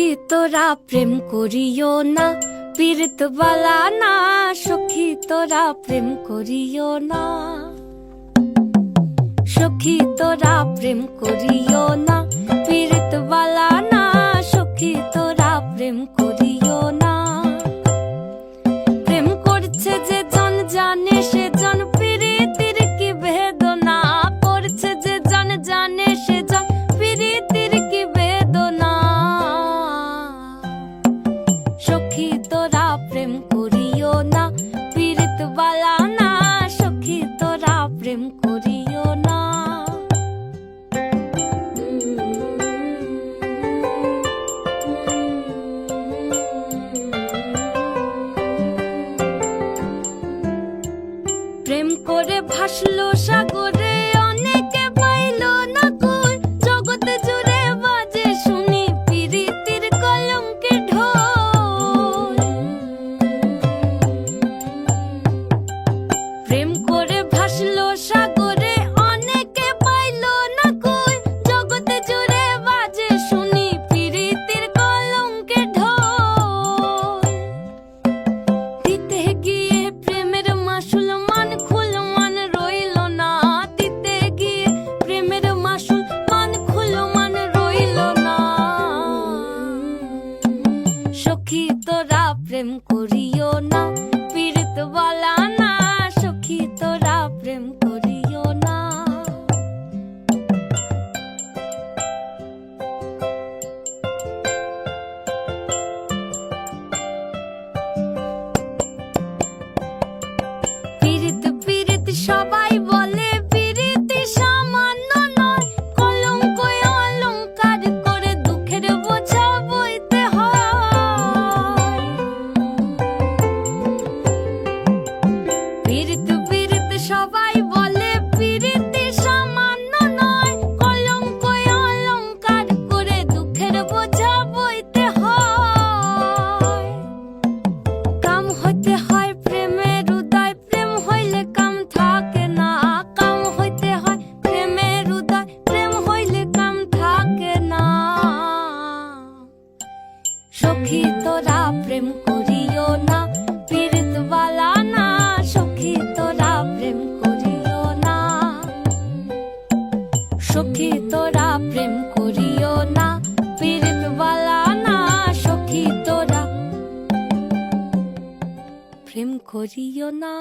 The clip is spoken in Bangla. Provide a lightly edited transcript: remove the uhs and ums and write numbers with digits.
সখী তোরা প্রেম করিও না, পীড়িত বালা না। সখী তোরা প্রেম করিও না, সখী তোরা প্রেম করিও না, পীড়িত বালা না। সখী তোরা প্রেম করিও না। প্রেম করছে যে জন জানে সে জন, পীড়িতির কি বেদনা করছে যে জন জানে সে জন, পীড়িতির কি বেদনা। সখী তোরা প্রেম করিও না, পীড়িত বালা না। সখী তোরা প্রেম করিও না। প্রেম করে ভাসলো সাগরে, অনেকে পাইল না কই। জগৎ জুড়ে বাজে শুনি পীড়িতির কলঙ্কের ঢোল। প্রেম করে ভাসলো সাগরে, অনেকে পাইল না কই। জগৎ জুড়ে বাজে শুনি পীড়িতির কলঙ্কের ঢোল। দিতে গিয়ে প্রেমের মাসুল মান খুল মান রইল না। দিতে গিয়ে প্রেমের মাসুল মান খুল মান রইল না। সখী তোরা প্রেম করিও না, পীড়িত বালা না। সখী তোরা প্রেম করিও না। পীড়িত পীড়িত সবাই বলে, পীড়িতি সামান্য নয়। কলঙ্ক অলঙ্কার করে দুঃখের বোঝা বইতে হয়। পীড়িত পীড়িত সবাই বলে, পীড়িতি সামান্য নয়। কলঙ্ক অলঙ্কার করে দুঃখের বোঝা বইতে হয়। কাম হইতে হয় প্রেমের উদয়, প্রেম হইলে কাম থাকে না। কাম হইতে হয় প্রেমের উদয়, প্রেম হইলে কাম থাকে না। সখী তোরা প্রেম করিও না, পীড়িত বালা না। সখী তোরা প্রেম করিও না, সখী তোরা প্রেম করিও না, পীড়িত বালা না। সখী তোরা প্রেম করিও না।